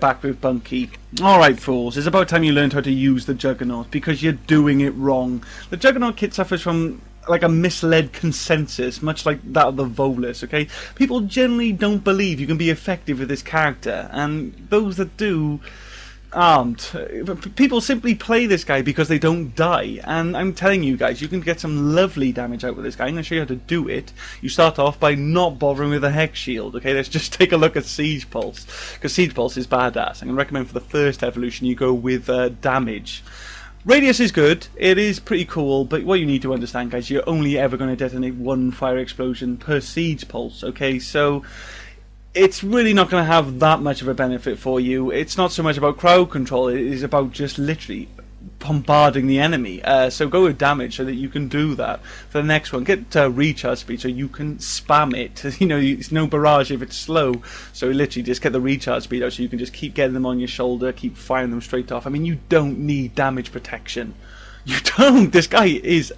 Back with Bwnci. Alright fools, it's about time you learned how to use the Juggernaut, because you're doing it wrong. The Juggernaut kit suffers from like a misled consensus, much like that of the Volus, okay? People generally don't believe you can be effective with this character, and those that do aren't. People simply play this guy because they don't die, and I'm telling you guys, you can get some lovely damage out with this guy. I'm going to show you how to do it. You start off by not bothering with a Hex Shield, okay? Let's just take a look at Siege Pulse, because Siege Pulse is badass. I'm going to recommend for the first evolution you go with damage. Radius is good, it is pretty cool, but what you need to understand, guys, you're only ever going to detonate one fire explosion per Siege Pulse, okay? So it's really not going to have that much of a benefit for you. It's not so much about crowd control, it is about just literally bombarding the enemy. So go with damage so that you can do that. For the next one, get recharge speed so you can spam it. You know, it's no barrage if it's slow, so literally just get the recharge speed out so you can just keep getting them on your shoulder, keep firing them straight off. I mean, you don't need damage protection. You don't. This guy is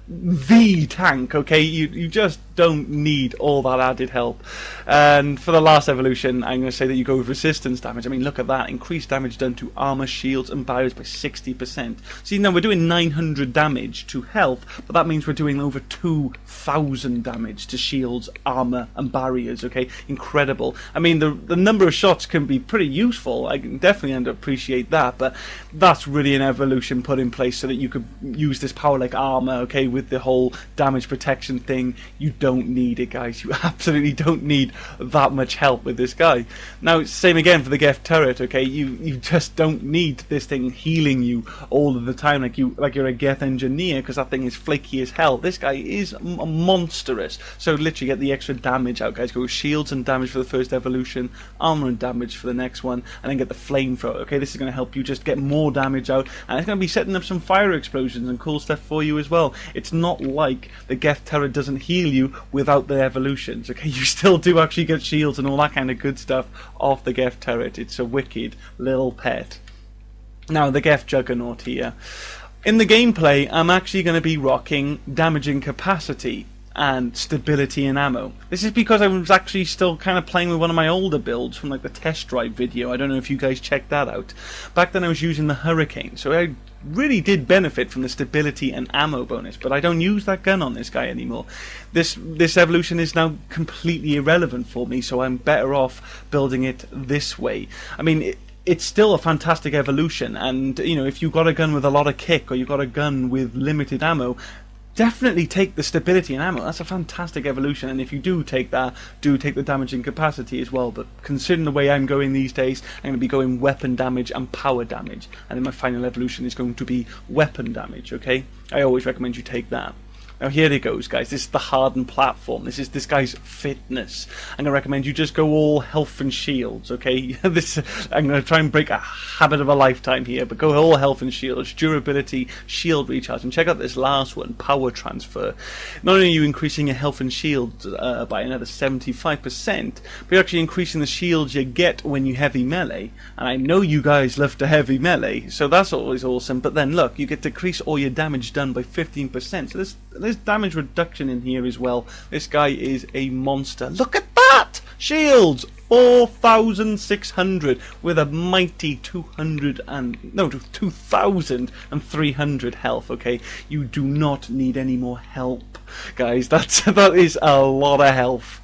the tank, okay? You just don't need all that added help. And for the last evolution, I'm going to say that you go with resistance damage. I mean, look at that. Increased damage done to armor, shields, and barriers by 60%. See, now we're doing 900 damage to health, but that means we're doing over 2,000 damage to shields, armor, and barriers, okay? Incredible. I mean, the number of shots can be pretty useful. I can definitely appreciate that, but that's really an evolution put in place so that you could use this power like armor, okay, with the whole damage protection thing. You don't need it, guys. You absolutely don't need that much help with this guy. Now, same again for the Geth turret, okay? You just don't need this thing healing you all of the time like you're a Geth engineer, because that thing is flaky as hell. This guy is monstrous. So literally get the extra damage out, guys. Go with shields and damage for the first evolution, armor and damage for the next one, and then get the flamethrower, okay? This is going to help you just get more damage out, and it's going to be setting up some fire explosions and cool stuff for you as well. It's not like the Geth turret doesn't heal you without the evolutions, okay? You still do actually get shields and all that kind of good stuff off the Geth turret. It's a wicked little pet. Now, the Geth Juggernaut here. In the gameplay, I'm actually going to be rocking damaging capacity and stability and ammo. This is because I was actually still kind of playing with one of my older builds from like the test drive video. I don't know if you guys checked that out. Back then I was using the Hurricane, so I really did benefit from the stability and ammo bonus, but I don't use that gun on this guy anymore. This evolution is now completely irrelevant for me, so I'm better off building it this way. I mean, it's still a fantastic evolution, and you know, if you've got a gun with a lot of kick or you've got a gun with limited ammo, definitely take the stability and ammo. That's a fantastic evolution, and if you do take that, do take the damage and capacity as well. But considering the way I'm going these days, I'm going to be going weapon damage and power damage, and then my final evolution is going to be weapon damage, okay? I always recommend you take that. Now here it goes, guys. This is the hardened platform. This is this guy's fitness. I'm going to recommend you just go all health and shields, okay? I'm going to try and break a habit of a lifetime here, but go all health and shields, durability, shield recharge, and check out this last one, power transfer. Not only are you increasing your health and shield by another 75%, but you're actually increasing the shields you get when you heavy melee. And I know you guys love to heavy melee, so that's always awesome. But then look, you get to decrease all your damage done by 15%. So there's damage reduction in here as well. This guy is a monster. Look at that! Shields! 4,600 with a mighty 2,300 health, okay? You do not need any more help, guys. That is a lot of health.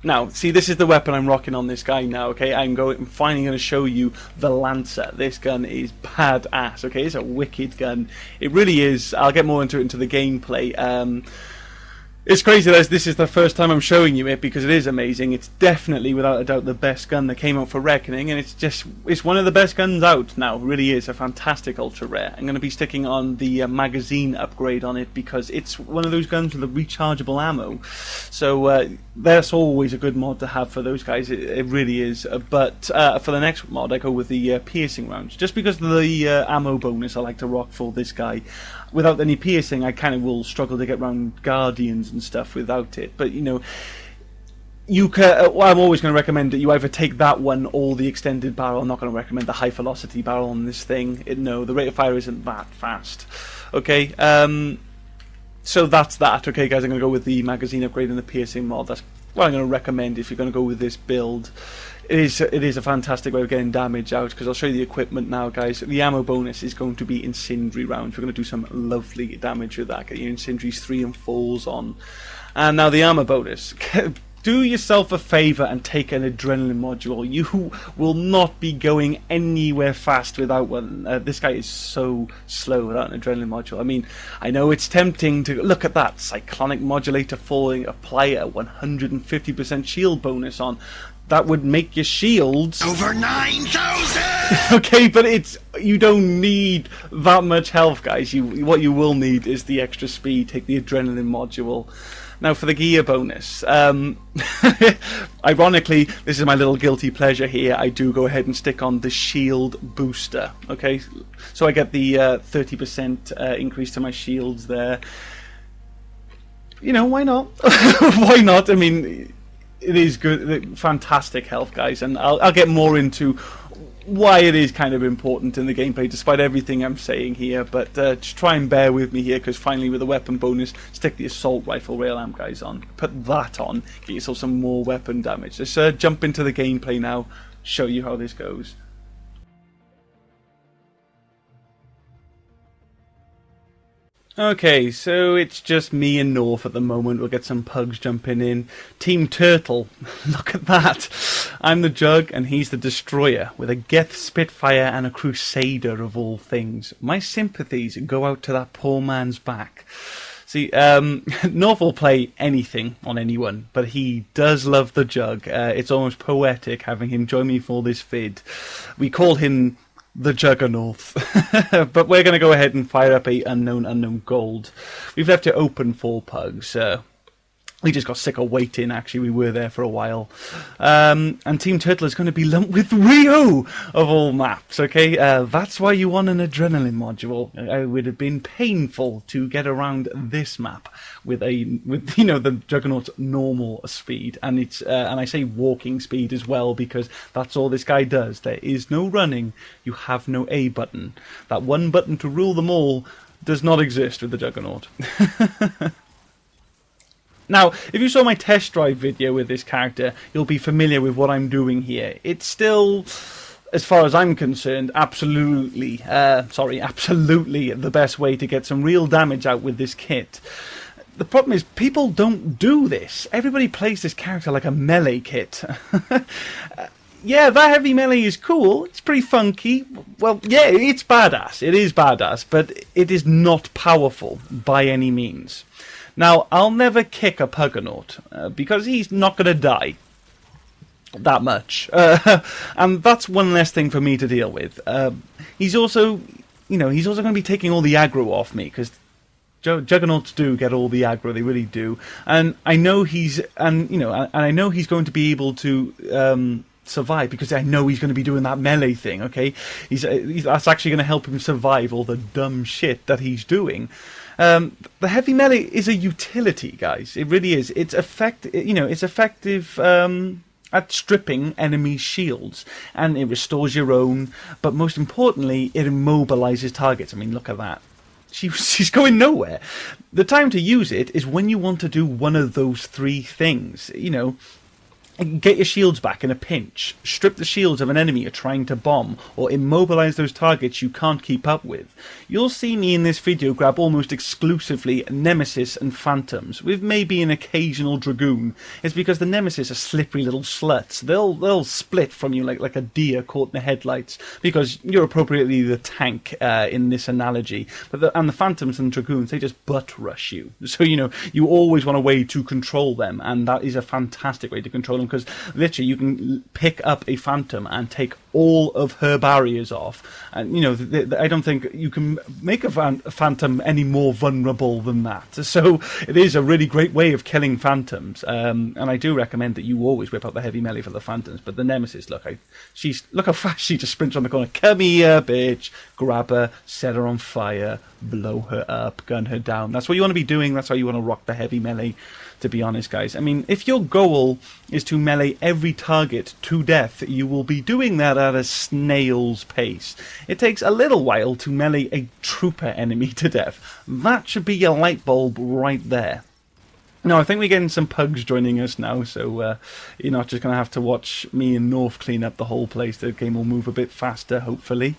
Now, see, this is the weapon I'm rocking on this guy now, okay? I'm finally going to show you the Lancer. This gun is badass, okay? It's a wicked gun. It really is. I'll get more into the gameplay. It's crazy that this is the first time I'm showing you it, because it is amazing. It's definitely, without a doubt, the best gun that came out for Reckoning, and it's one of the best guns out now. It really is a fantastic ultra rare. I'm going to be sticking on the magazine upgrade on it, because it's one of those guns with a rechargeable ammo. So that's always a good mod to have for those guys. It really is. But for the next mod, I go with the piercing rounds, just because of the ammo bonus I like to rock for this guy. Without any piercing, I kind of will struggle to get around Guardians and stuff without it. But you know, you can. I'm always going to recommend that you either take that one or the extended barrel. I'm not going to recommend the high velocity barrel on this thing. No, the rate of fire isn't that fast. Okay. So that's that. Okay, guys. I'm going to go with the magazine upgrade and the piercing mod. That's what I'm going to recommend if you're going to go with this build. It is a fantastic way of getting damage out, because I'll show you the equipment now, guys. The ammo bonus is going to be incendiary rounds. We're going to do some lovely damage with that. Get your incendiaries 3 and 4s on. And now the armor bonus. Do yourself a favour and take an adrenaline module. You will not be going anywhere fast without one. This guy is so slow without an adrenaline module. I mean, I know it's tempting to look at that. Cyclonic modulator falling, apply a 150% shield bonus on. That would make your shields over 9,000. Okay, but you don't need that much health, guys. What you will need is the extra speed. Take the adrenaline module. Now for the gear bonus, ironically, this is my little guilty pleasure here, I do go ahead and stick on the shield booster, okay? So I get the 30% increase to my shields there. You know, why not? Why not? I mean, it is good, fantastic health, guys, and I'll get more into why it is kind of important in the gameplay, despite everything I'm saying here, but just try and bear with me here, because finally with the weapon bonus, stick the assault rifle rail amp, guys, on. Put that on, get yourself some more weapon damage. Let's jump into the gameplay now, show you how this goes. Okay, so it's just me and North at the moment. We'll get some pugs jumping in. Team Turtle, look at that. I'm the Jug and he's the Destroyer, with a Geth Spitfire and a Crusader of all things. My sympathies go out to that poor man's back. See, North will play anything on anyone, but he does love the Jug. It's almost poetic having him join me for this vid. We call him the Juggernaut. But we're going to go ahead and fire up a unknown gold. We've left it open for pugs. We just got sick of waiting, actually. We were there for a while. And Team Turtle is going to be lumped with Rio of all maps, okay? That's why you want an adrenaline module. It would have been painful to get around this map with you know, the Juggernaut's normal speed. And it's and I say walking speed as well, because that's all this guy does. There is no running. You have no A button. That one button to rule them all does not exist with the Juggernaut. Now, if you saw my test drive video with this character, you'll be familiar with what I'm doing here. It's still, as far as I'm concerned, absolutely the best way to get some real damage out with this kit. The problem is, people don't do this. Everybody plays this character like a melee kit. Yeah, that heavy melee is cool. It's pretty funky. Well, yeah, it's badass. It is badass, but it is not powerful by any means. Now, I'll never kick a Puggernaut, because he's not going to die that much. And that's one less thing for me to deal with. He's also, you know, he's also going to be taking all the aggro off me, because Juggernauts do get all the aggro, they really do. And I know he's, I know he's going to be able to survive, because I know he's going to be doing that melee thing, okay? That's actually going to help him survive all the dumb shit that he's doing. The heavy melee is a utility, guys. It really is. It's effective at stripping enemy shields, and it restores your own. But most importantly, it immobilizes targets. I mean, look at that. She's going nowhere. The time to use it is when you want to do one of those three things. You know, get your shields back in a pinch, strip the shields of an enemy you're trying to bomb, or immobilize those targets you can't keep up with. You'll see me in this video grab almost exclusively Nemesis and Phantoms, with maybe an occasional Dragoon. It's because the Nemesis are slippery little sluts. They'll split from you like a deer caught in the headlights, because you're appropriately the tank in this analogy. And the Phantoms and Dragoons, they just butt rush you. So, you know, you always want a way to control them, and that is a fantastic way to control them, because literally you can pick up a Phantom and take all of her barriers off, and you know, I don't think you can make a Phantom any more vulnerable than that. So it is a really great way of killing Phantoms, and I do recommend that you always whip out the heavy melee for the Phantoms. But the Nemesis, look how fast she just sprints on the corner. Come here, bitch! Grab her, set her on fire, blow her up, gun her down. That's what you want to be doing. That's how you want to rock the heavy melee, to be honest, guys. I mean, if your goal is to melee every target to death, you will be doing that at a snail's pace. It takes a little while to melee a trooper enemy to death. That should be your light bulb right there. No, I think we're getting some pugs joining us now, so you're not just going to have to watch me and North clean up the whole place. The game will move a bit faster, hopefully.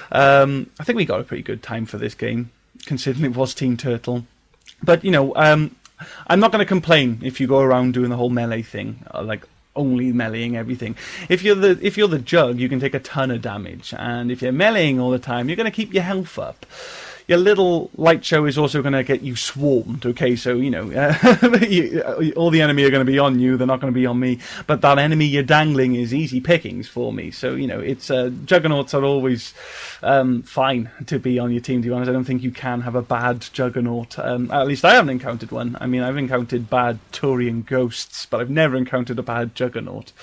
I think we got a pretty good time for this game, considering it was Team Turtle. But, you know, I'm not going to complain if you go around doing the whole melee thing, like only meleeing everything. If you're the Jug, you can take a ton of damage, and if you're meleeing all the time, you're going to keep your health up. Your little light show is also going to get you swarmed, okay? So, you know, all the enemy are going to be on you, they're not going to be on me. But that enemy you're dangling is easy pickings for me. So, you know, it's Juggernauts are always fine to be on your team, to be honest. I don't think you can have a bad Juggernaut. At least I haven't encountered one. I mean, I've encountered bad Turian ghosts, but I've never encountered a bad Juggernaut.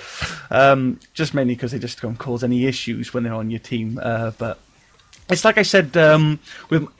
Just mainly because they just don't cause any issues when they're on your team. But it's like I said in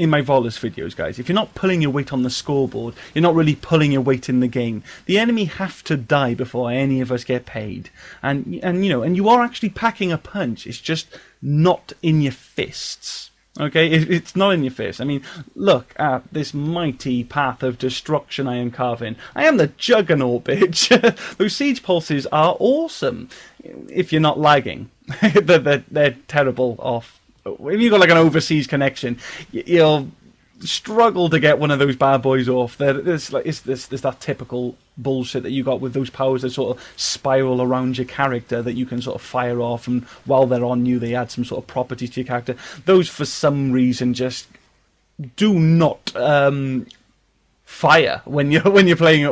my Volus videos, guys. If you're not pulling your weight on the scoreboard, you're not really pulling your weight in the game. The enemy have to die before any of us get paid, and you know, and you are actually packing a punch. It's just not in your fists. Okay, it's not in your fists. I mean, look at this mighty path of destruction I am carving. I am the Juggernaut, bitch. Those siege pulses are awesome. If you're not lagging, they're terrible off. If you've got like an overseas connection, you'll struggle to get one of those bad boys off. There's that typical bullshit that you got with those powers that sort of spiral around your character that you can sort of fire off, and while they're on you, they add some sort of properties to your character. Those, for some reason, just do not fire when you're playing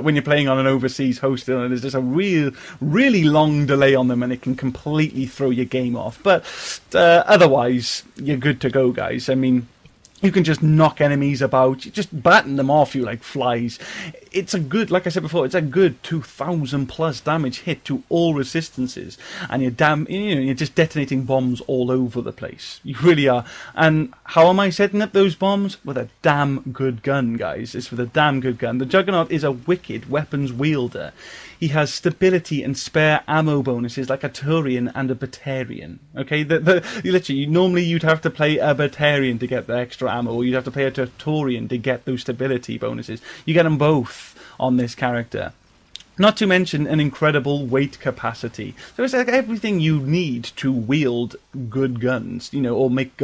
on an overseas host, and there's just a really long delay on them, and it can completely throw your game off. But otherwise, you're good to go, guys. I mean, you can just knock enemies about, you just batten them off you like flies. It's a good, like I said before, it's a good 2,000 plus damage hit to all resistances, and you're just detonating bombs all over the place. You really are. And how am I setting up those bombs? With a damn good gun, guys. It's with a damn good gun. The Juggernaut is a wicked weapons wielder. He has stability and spare ammo bonuses like a Turian and a Batarian. Okay, literally, normally you'd have to play a Batarian to get the extra ammo, or you'd have to play a Turian to get those stability bonuses. You get them both on this character. Not to mention an incredible weight capacity. So it's like everything you need to wield good guns, you know, or make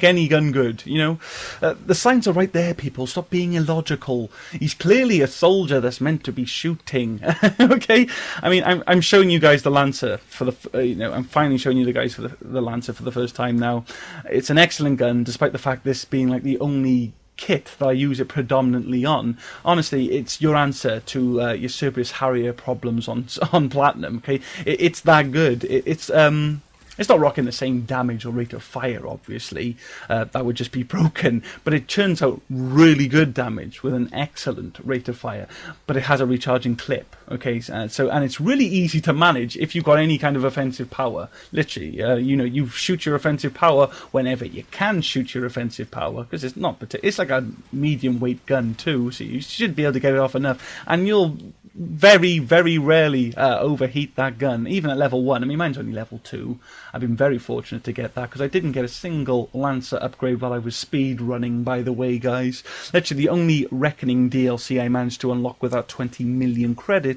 any gun good, you know. The signs are right there, people. Stop being illogical. He's clearly a soldier that's meant to be shooting. Okay, I mean, I'm showing you guys the Lancer for the, I'm finally showing you the guys for the Lancer for the first time now. It's an excellent gun, despite the fact this being like the only kit that I use it predominantly on. Honestly, it's your answer to your Cerberus Harrier problems on Platinum. Okay, it's that good. It's not rocking the same damage or rate of fire, obviously. That would just be broken. But it churns out really good damage with an excellent rate of fire. But it has a recharging clip. Okay, and it's really easy to manage if you've got any kind of offensive power. Literally, you shoot your offensive power whenever you can shoot your offensive power, because it's like a medium weight gun too, so you should be able to get it off enough, and you'll very, very rarely overheat that gun, even at level 1. I mean, mine's only level 2. I've been very fortunate to get that, because I didn't get a single Lancer upgrade while I was speed running, by the way, guys. Actually, the only Reckoning DLC I managed to unlock without 20 million credits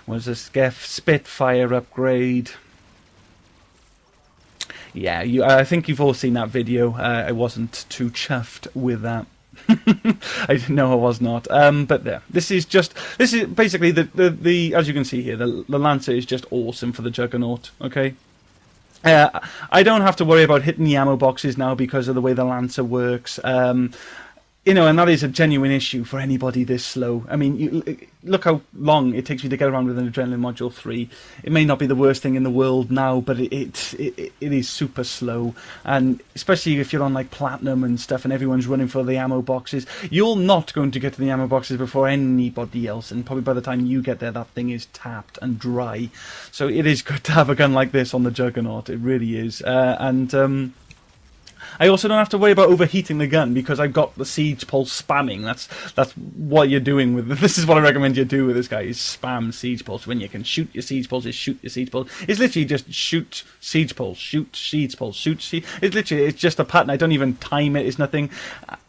was a Geth Spitfire upgrade. Yeah, I think you've all seen that video. I wasn't too chuffed with that. I was not. But there. This is basically the as you can see here, the Lancer is just awesome for the Juggernaut. Okay. I don't have to worry about hitting the ammo boxes now because of the way the Lancer works. And that is a genuine issue for anybody this slow. I mean, look how long it takes me to get around with an Adrenaline Module 3. It may not be the worst thing in the world now, but it is super slow. And especially if you're on like Platinum and stuff and everyone's running for the ammo boxes, you're not going to get to the ammo boxes before anybody else. And probably by the time you get there, that thing is tapped and dry. So it is good to have a gun like this on the Juggernaut. It really is. I also don't have to worry about overheating the gun because I've got the siege pulse spamming. That's what you're doing with this. Is what I recommend you do with this guy: is spam siege pulse. When you can shoot your siege pulse, shoot your siege pulse. It's literally just shoot siege pulse, shoot siege pulse, shoot siege. It's just a pattern. I don't even time it. It's nothing.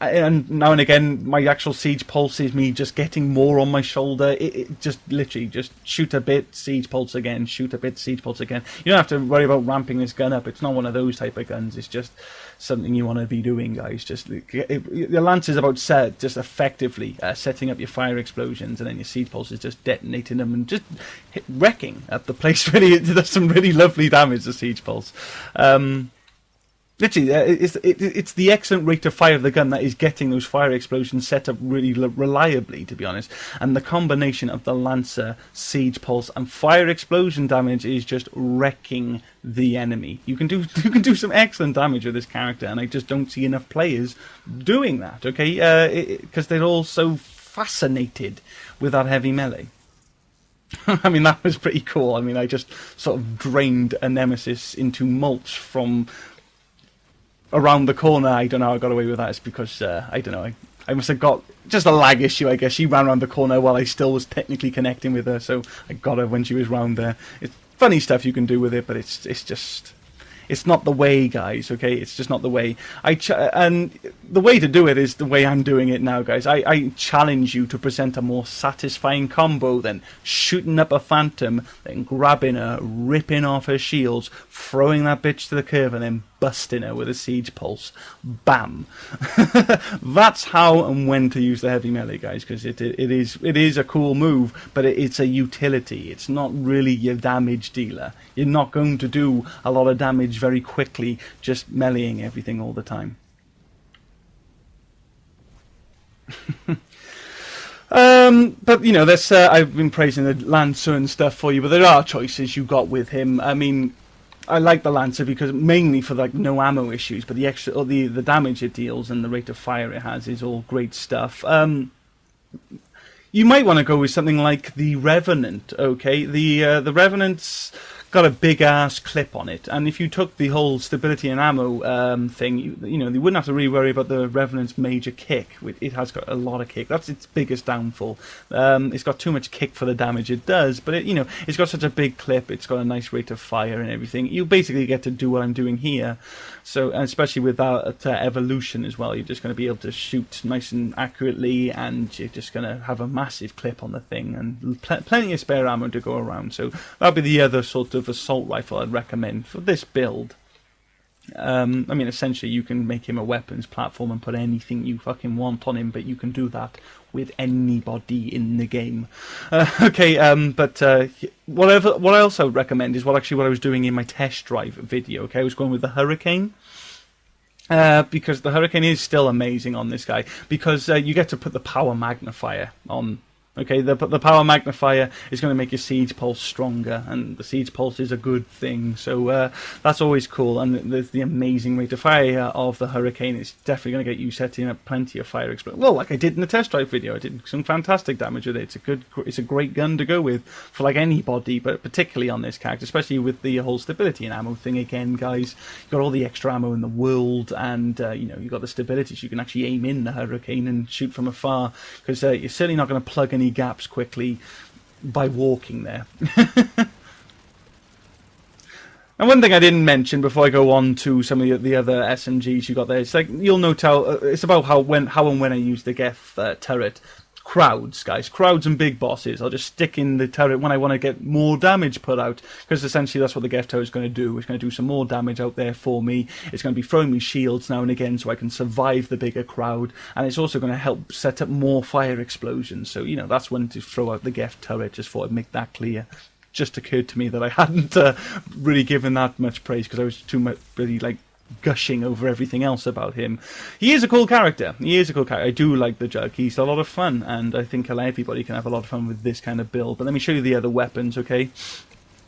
And now and again, my actual siege pulse is me just getting more on my shoulder. It just literally just shoot a bit, siege pulse again, shoot a bit, siege pulse again. You don't have to worry about ramping this gun up. It's not one of those type of guns. It's just something you want to be doing, guys. Just your lance is about just effectively setting up your fire explosions, and then your siege pulse is just detonating them and just wrecking up the place. Really, it does some really lovely damage. The siege pulse. Literally, it's the excellent rate of fire of the gun that is getting those fire explosions set up really reliably, to be honest. And the combination of the Lancer, Siege Pulse, and fire explosion damage is just wrecking the enemy. You can do some excellent damage with this character, and I just don't see enough players doing that. Okay, because they're all so fascinated with that heavy melee. I mean, that was pretty cool. I mean, I just sort of drained a nemesis into mulch from around the corner. I don't know how I got away with that. It's because, I don't know, I must have got just a lag issue, I guess. She ran around the corner while I still was technically connecting with her, so I got her when she was round there. It's funny stuff you can do with it, but it's just... It's not the way, guys, okay? It's just not the way. And the way to do it is the way I'm doing it now, guys. I challenge you to present a more satisfying combo than shooting up a phantom, then grabbing her, ripping off her shields, throwing that bitch to the curve, and then busting her with a siege pulse. Bam. That's how and when to use the heavy melee, guys, because it is a cool move, but it's a utility. It's not really your damage dealer. You're not going to do a lot of damage very quickly just meleeing everything all the time. But you know, this I've been praising the Lancer and stuff for you, but there are choices you got with him. I mean, I like the Lancer because mainly for like no ammo issues, but the extra or the damage it deals and the rate of fire it has is all great stuff. You might want to go with something like the Revenant. Okay, the Revenant's got a big ass clip on it, and if you took the whole stability and ammo thing, you know, you wouldn't have to really worry about the Revenant's major kick. It has got a lot of kick. That's its biggest downfall. It's got too much kick for the damage it does, but you know, it's got such a big clip. It's got a nice rate of fire and everything. You basically get to do what I'm doing here. So, and especially with that evolution as well, you're just going to be able to shoot nice and accurately, and you're just going to have a massive clip on the thing and plenty of spare ammo to go around. So that'll be the other sort of assault rifle I'd recommend for this build. I mean, essentially you can make him a weapons platform and put anything you fucking want on him, but you can do that with anybody in the game. But what I also recommend is what I was doing in my test drive video. Okay, I was going with the Hurricane. Because the Hurricane is still amazing on this guy, because you get to put the power magnifier on. Okay, the power magnifier is going to make your siege pulse stronger, and the siege pulse is a good thing, so that's always cool. And there's the amazing rate of fire of the Hurricane. It's definitely going to get you setting up plenty of fire explosions. Well, like I did in the test drive video, I did some fantastic damage with it. It's a great gun to go with for like anybody, but particularly on this character, especially with the whole stability and ammo thing. Again, guys, you've got all the extra ammo in the world, and you know, you've got the stability, so you can actually aim in the Hurricane and shoot from afar, because you're certainly not going to plug any gaps quickly by walking there. And one thing I didn't mention before I go on to some of the other SMGs you got there, it's like, you'll note how it's about how and when I use the Geth turret. Crowds, guys. Crowds and big bosses. I'll just stick in the turret when I want to get more damage put out, because essentially that's what the Geth turret is going to do. It's going to do some more damage out there for me. It's going to be throwing me shields now and again so I can survive the bigger crowd, and it's also going to help set up more fire explosions. So, you know, that's when to throw out the Geth turret. Just thought I'd make that clear. Just occurred to me that I hadn't really given that much praise, because I was too much really like gushing over everything else about him. He is a cool character. I do like the Jug. He's a lot of fun, and I think everybody can have a lot of fun with this kind of build. But let me show you the other weapons, okay?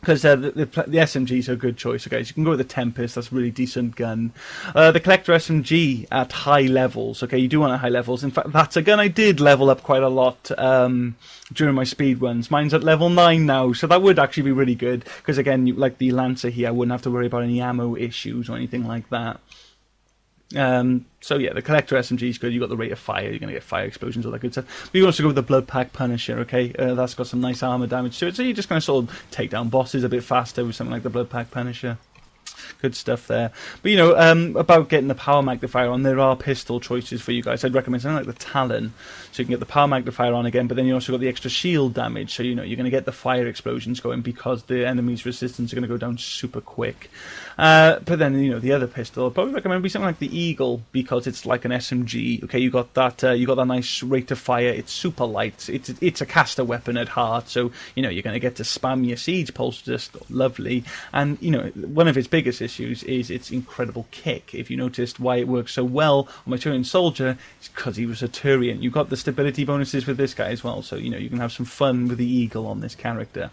Because the SMGs are a good choice, okay? So you can go with the Tempest, that's a really decent gun. The Collector SMG at high levels, okay? You do want at high levels. In fact, that's a gun I did level up quite a lot during my speed runs. Mine's at level 9 now, so that would actually be really good. Because again, like the Lancer here, I wouldn't have to worry about any ammo issues or anything like that. So yeah, the Collector SMG is good. You've got the rate of fire. You're going to get fire explosions, all that good stuff. But you also go with the Blood Pack Punisher, okay? That's got some nice armor damage to it. So you're just going to sort of take down bosses a bit faster with something like the Blood Pack Punisher. Good stuff there. But, you know, about getting the power magnifier on, there are pistol choices for you guys. I'd recommend something like the Talon, so you can get the power magnifier on again, but then you also got the extra shield damage, so, you know, you're going to get the fire explosions going because the enemy's resistance are going to go down super quick. But then, you know, the other pistol, I'd probably recommend be something like the Eagle, because it's like an SMG. Okay, you got that nice rate of fire. It's super light. It's a caster weapon at heart, so, you know, you're going to get to spam your siege pulse just lovely. And, you know, one of its biggest issues is its incredible kick. If you noticed why it works so well on my Turian soldier, it's because he was a Turian. You've got the stability bonuses with this guy as well, so, you know, you can have some fun with the Eagle on this character.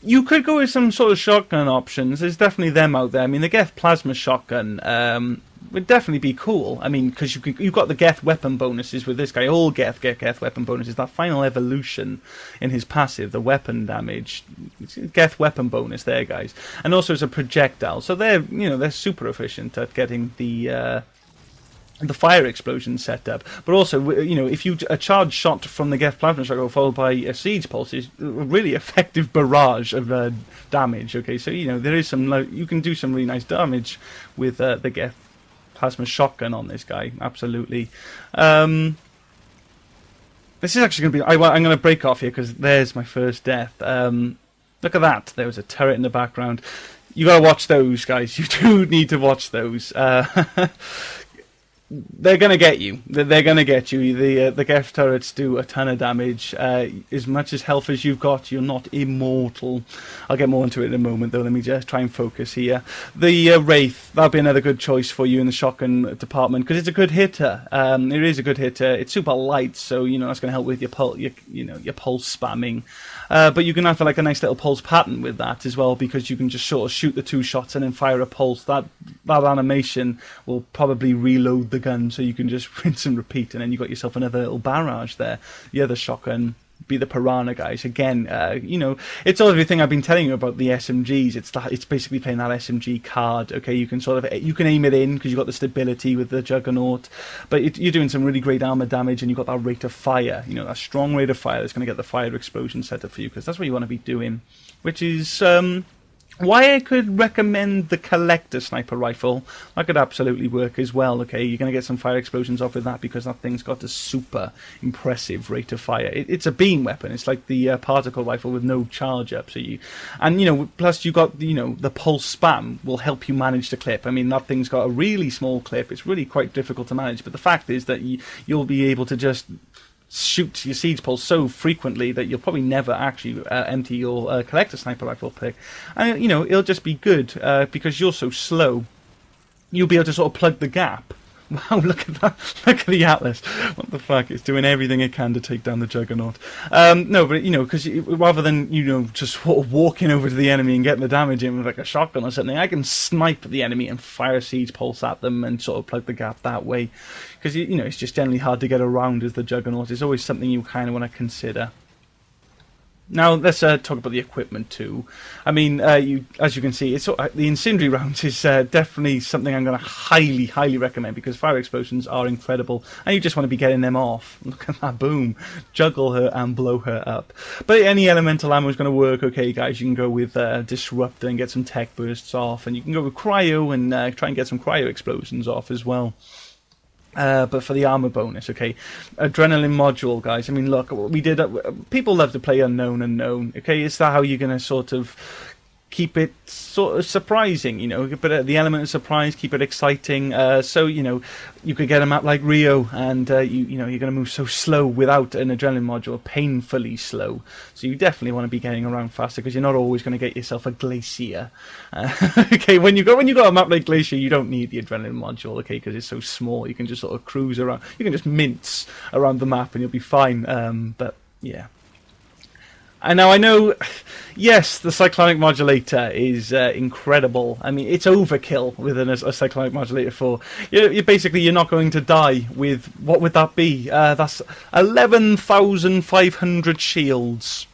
You could go with some sort of shotgun options. There's definitely them out there. I mean, the Geth Plasma Shotgun would definitely be cool. I mean, because you've got the Geth weapon bonuses with this guy. All Geth get Geth weapon bonuses. That final evolution in his passive, the weapon damage, Geth weapon bonus there, guys. And also as a projectile. So they're super efficient at getting the fire explosion set up, but also, you know, if you a charge shot from the Geth Plasma Shotgun followed by a siege pulse is a really effective barrage of damage. Okay, so, you know, there is some you can do some really nice damage with the Geth Plasma Shotgun on this guy. Absolutely. This is actually going to be. I'm going to break off here because there's my first death. Look at that. There was a turret in the background. You got to watch those, guys. You do need to watch those. They're going to get you. They're going to get you. The Geth turrets do a ton of damage. As much as health as you've got, you're not immortal. I'll get more into it in a moment, though. Let me just try and focus here. The Wraith, that'll be another good choice for you in the shotgun department, because it's a good hitter. It is a good hitter. It's super light, so, you know, that's going to help with your pulse spamming. But you can have like a nice little pulse pattern with that as well, because you can just sort of shoot the 2 shots and then fire a pulse. That animation will probably reload the gun, so you can just rinse and repeat, and then you got yourself another little barrage there. The other shotgun, be the Piranha, guys. Again, you know, it's everything I've been telling you about the SMGs. It's basically playing that SMG card. Okay, you can aim it in because you've got the stability with the Juggernaut, but you're doing some really great armor damage, and you've got that rate of fire. You know, that strong rate of fire that's going to get the fire explosion set up for you, because that's what you want to be doing, which is why I could recommend the Collector Sniper Rifle. That could absolutely work as well. Okay, you're going to get some fire explosions off with that, because that thing's got a super impressive rate of fire. It's a beam weapon. It's like the particle rifle with no charge up. So you know, plus you got, you know, the pulse spam will help you manage the clip. I mean, that thing's got a really small clip. It's really quite difficult to manage. But the fact is that you'll be able to just shoot your siege pulse so frequently that you'll probably never actually empty your Collector Sniper Rifle pick. And, you know, it'll just be good because you're so slow. You'll be able to sort of plug the gap. Wow, look at that. Look at the Atlas. What the fuck? It's doing everything it can to take down the Juggernaut. No, but, you know, because rather than, you know, just sort of walking over to the enemy and getting the damage in with like a shotgun or something, I can snipe the enemy and fire a siege pulse at them and sort of plug the gap that way. Because, you know, it's just generally hard to get around as the Juggernaut. It's always something you kind of want to consider. Now, let's talk about the equipment too. I mean, as you can see, the incendiary rounds is definitely something I'm going to highly, highly recommend, because fire explosions are incredible, and you just want to be getting them off. Look at that, boom. Juggle her and blow her up. But any elemental ammo is going to work, okay, guys. You can go with Disrupt and get some tech bursts off, and you can go with Cryo and try and get some Cryo explosions off as well. But for the armor bonus, okay, adrenaline module, guys. I mean, look, we did. People love to play unknown. Okay, is that how you're going to sort of keep it sort of surprising? You know, but the element of surprise, keep it exciting. So, you know, you could get a map like Rio, and you know, you're going to move so slow without an adrenaline module, painfully slow. So you definitely want to be getting around faster, because you're not always going to get yourself a Glacier. Okay, when you got a map like Glacier, you don't need the adrenaline module, okay, because it's so small. You can just sort of cruise around. You can just mince around the map, and you'll be fine. But yeah. And now I know, yes, the cyclonic modulator is incredible. I mean, it's overkill with a cyclonic modulator 4. You're not going to die with, what would that be? That's 11,500 shields.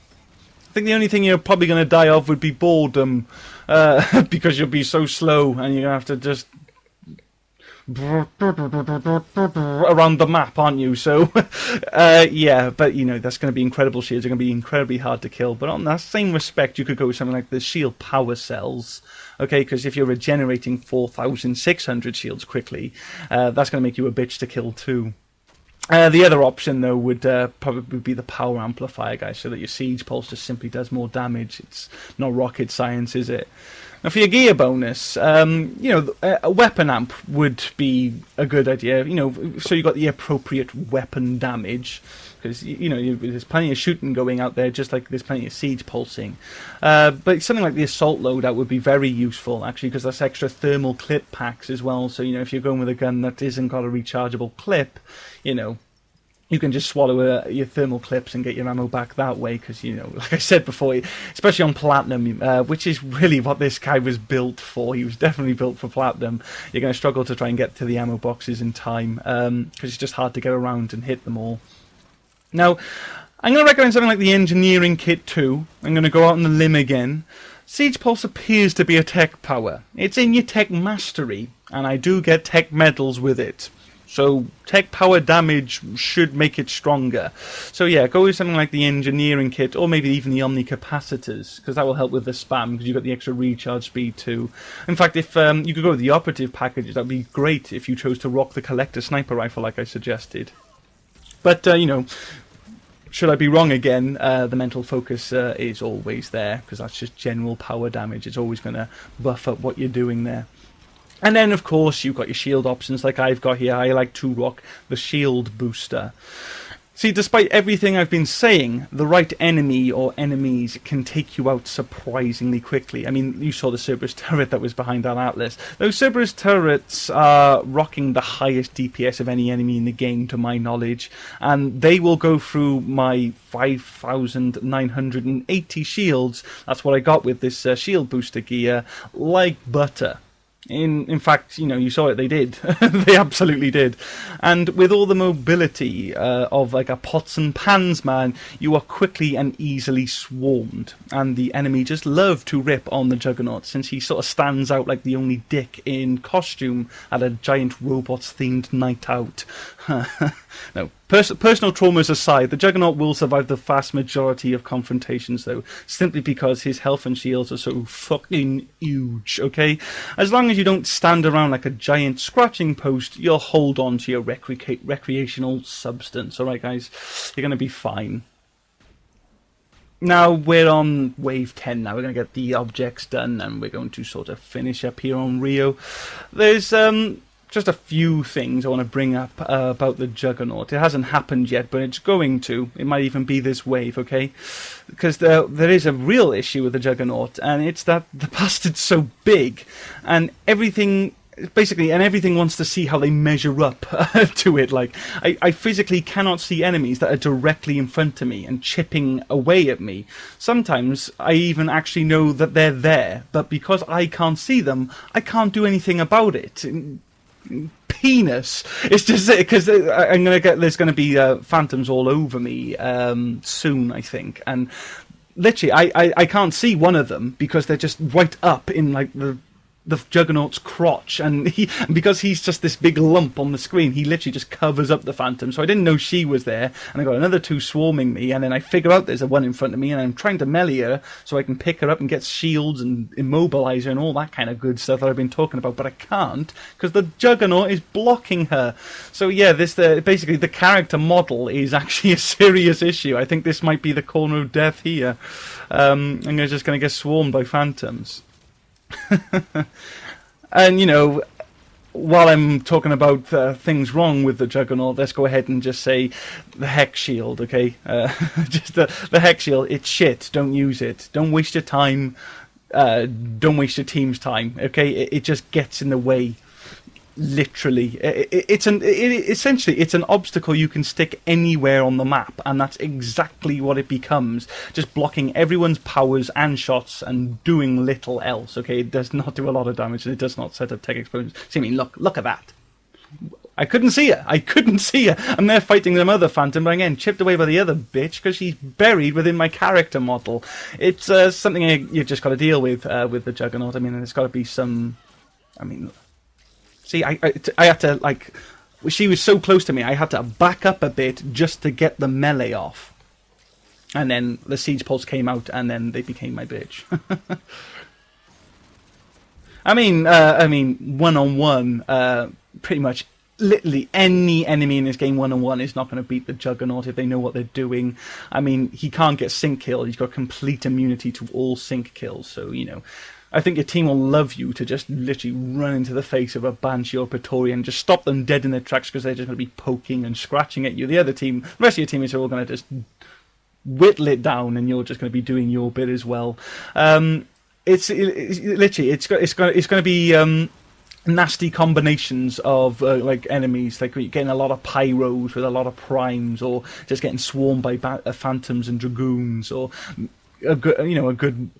I think the only thing you're probably going to die of would be boredom, because you'll be so slow and you have to just around the map, aren't you? So, yeah, but, you know, that's going to be incredible shields. They're going to be incredibly hard to kill. But on that same respect, you could go with something like the shield power cells. Okay, because if you're regenerating 4,600 shields quickly, that's going to make you a bitch to kill too. The other option, though, would probably be the power amplifier, guys, so that your siege pulse just simply does more damage. It's not rocket science, is it? Now, for your gear bonus, you know, a weapon amp would be a good idea, you know, so you got the appropriate weapon damage. Because, you know, there's plenty of shooting going out there, just like there's plenty of siege pulsing. But something like the assault loadout would be very useful, actually, because that's extra thermal clip packs as well. So, you know, if you're going with a gun that isn't got a rechargeable clip, you know, you can just swallow your thermal clips and get your ammo back that way, because, you know, like I said before, especially on Platinum, which is really what this guy was built for. He was definitely built for Platinum. You're going to struggle to try and get to the ammo boxes in time, because it's just hard to get around and hit them all. Now, I'm going to recommend something like the Engineering Kit 2. I'm going to go out on the limb again. Siege Pulse appears to be a tech power. It's in your tech mastery, and I do get tech medals with it. So tech power damage should make it stronger. So yeah, go with something like the Engineering Kit, or maybe even the Omnicapacitors, because that will help with the spam, because you've got the extra recharge speed too. In fact, if you could go with the Operative packages, that would be great if you chose to rock the Collector Sniper Rifle like I suggested. But, you know, should I be wrong again, the mental focus is always there, because that's just general power damage. It's always going to buff up what you're doing there. And then, of course, you've got your shield options like I've got here. I like to rock the shield booster. See, despite everything I've been saying, the right enemy or enemies can take you out surprisingly quickly. I mean, you saw the Cerberus turret that was behind that Atlas. Those Cerberus turrets are rocking the highest DPS of any enemy in the game, to my knowledge. And they will go through my 5,980 shields. That's what I got with this shield booster gear, like butter. In fact, you know, you saw it, they did. They absolutely did. And with all the mobility of like a pots and pans man, you are quickly and easily swarmed. And the enemy just love to rip on the Juggernaut, since he sort of stands out like the only dick in costume at a giant robots-themed night out. No, personal traumas aside, the Juggernaut will survive the vast majority of confrontations, though, simply because his health and shields are so fucking huge, okay? As long as you don't stand around like a giant scratching post, you'll hold on to your recreational substance, alright guys? You're going to be fine. Now, we're on wave 10 now. We're going to get the objects done, and we're going to sort of finish up here on Rio. There's, just a few things I want to bring up about the Juggernaut. It hasn't happened yet, but it's going to. It might even be this wave, okay? Because there is a real issue with the Juggernaut, and it's that the bastard's so big, and everything wants to see how they measure up to it. Like, I physically cannot see enemies that are directly in front of me and chipping away at me. Sometimes I even actually know that they're there, but because I can't see them, I can't do anything about it. Penis. It's just because there's going to be phantoms all over me soon, I think, and literally I can't see one of them because they're just right up in like the Juggernaut's crotch, and because he's just this big lump on the screen, he literally just covers up the phantom. So I didn't know she was there, and I got another two swarming me, and then I figure out there's a one in front of me, and I'm trying to melee her so I can pick her up and get shields and immobilize her and all that kind of good stuff that I've been talking about, but I can't because the Juggernaut is blocking her. So yeah, this basically the character model is actually a serious issue. I think this might be the corner of death here. I'm just going to get swarmed by phantoms. And, you know, while I'm talking about things wrong with the Juggernaut, let's go ahead and just say the Hex Shield, okay? Just the Hex Shield, it's shit. Don't use it. Don't waste your time. Don't waste your team's time, okay? It just gets in the way. Literally, essentially it's an obstacle you can stick anywhere on the map, and that's exactly what it becomes. Just blocking everyone's powers and shots and doing little else. Okay, it does not do a lot of damage, and it does not set up tech explosions. See, I mean, look at that. I couldn't see her. I'm there fighting them other phantom, but again, chipped away by the other bitch because she's buried within my character model. It's something you've just got to deal with the Juggernaut. I mean, there's got to be some. I mean. See, I had to, like, she was so close to me, I had to back up a bit just to get the melee off. And then the siege pulse came out, and then they became my bitch. I mean, one-on-one, pretty much, literally any enemy in this game one-on-one is not going to beat the Juggernaut if they know what they're doing. I mean, he can't get sync kill. He's got complete immunity to all sync kills, so, you know. I think your team will love you to just literally run into the face of a Bwnci or Praetorian, just stop them dead in their tracks because they're just going to be poking and scratching at you. The other team, the rest of your teammates are all going to just whittle it down, and you're just going to be doing your bit as well. It's literally it's going to be nasty combinations of like enemies, like you're getting a lot of pyros with a lot of primes, or just getting swarmed by phantoms and dragoons, or a good.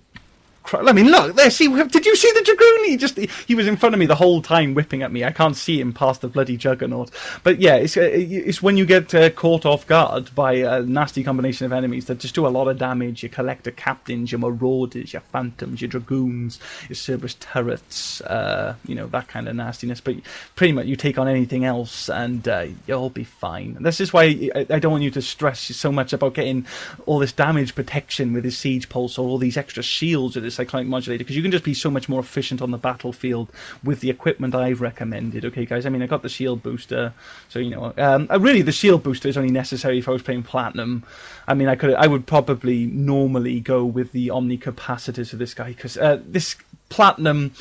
I mean, look there. See, did you see the Dragoon? He was in front of me the whole time, whipping at me. I can't see him past the bloody Juggernaut. But yeah, it's when you get caught off guard by a nasty combination of enemies that just do a lot of damage. Your collector captains, your marauders, your phantoms, your dragoons, your Cerberus turrets. That kind of nastiness. But pretty much, you take on anything else, and you'll be fine. This is why I don't want you to stress so much about getting all this damage protection with his siege pulse, or all these extra shields with his cyclonic modulator, because you can just be so much more efficient on the battlefield with the equipment I've recommended. Okay, guys. I mean, I got the shield booster, so really the shield booster is only necessary if I was playing platinum. I mean, I would probably normally go with the omni capacitors for this guy, because this platinum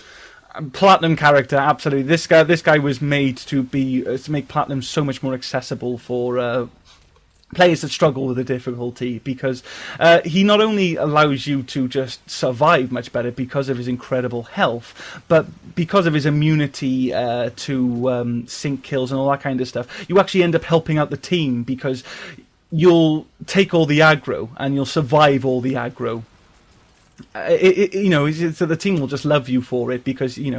character, absolutely. This guy was made to make platinum so much more accessible for players that struggle with the difficulty, because he not only allows you to just survive much better because of his incredible health, but because of his immunity to sync kills and all that kind of stuff, you actually end up helping out the team, because you'll take all the aggro and you'll survive all the aggro. So the team will just love you for it, because he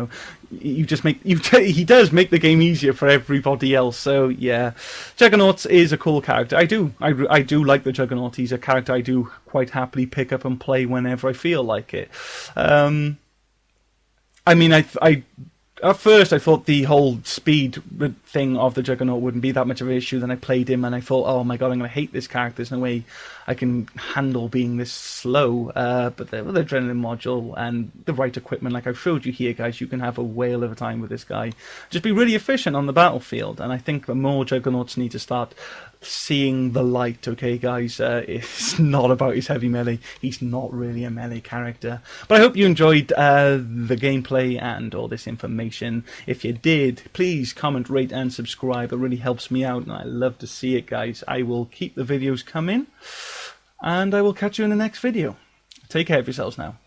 does make the game easier for everybody else. So yeah, Juggernaut is a cool character. I do like the Juggernaut. He's a character I do quite happily pick up and play whenever I feel like it. I mean, at first I thought the whole speed thing of the Juggernaut wouldn't be that much of an issue. Then I played him and I thought, oh my god, I'm going to hate this character. There's no way I can handle being this slow. But with the adrenaline module and the right equipment, like I've showed you here, guys, you can have a whale of a time with this guy. Just be really efficient on the battlefield. And I think the more Juggernauts need to start seeing the light, okay, guys? It's not about his heavy melee. He's not really a melee character. But I hope you enjoyed the gameplay and all this information. If you did, please comment, rate, and subscribe. It really helps me out, and I love to see it, guys. I will keep the videos coming, and I will catch you in the next video. Take care of yourselves now.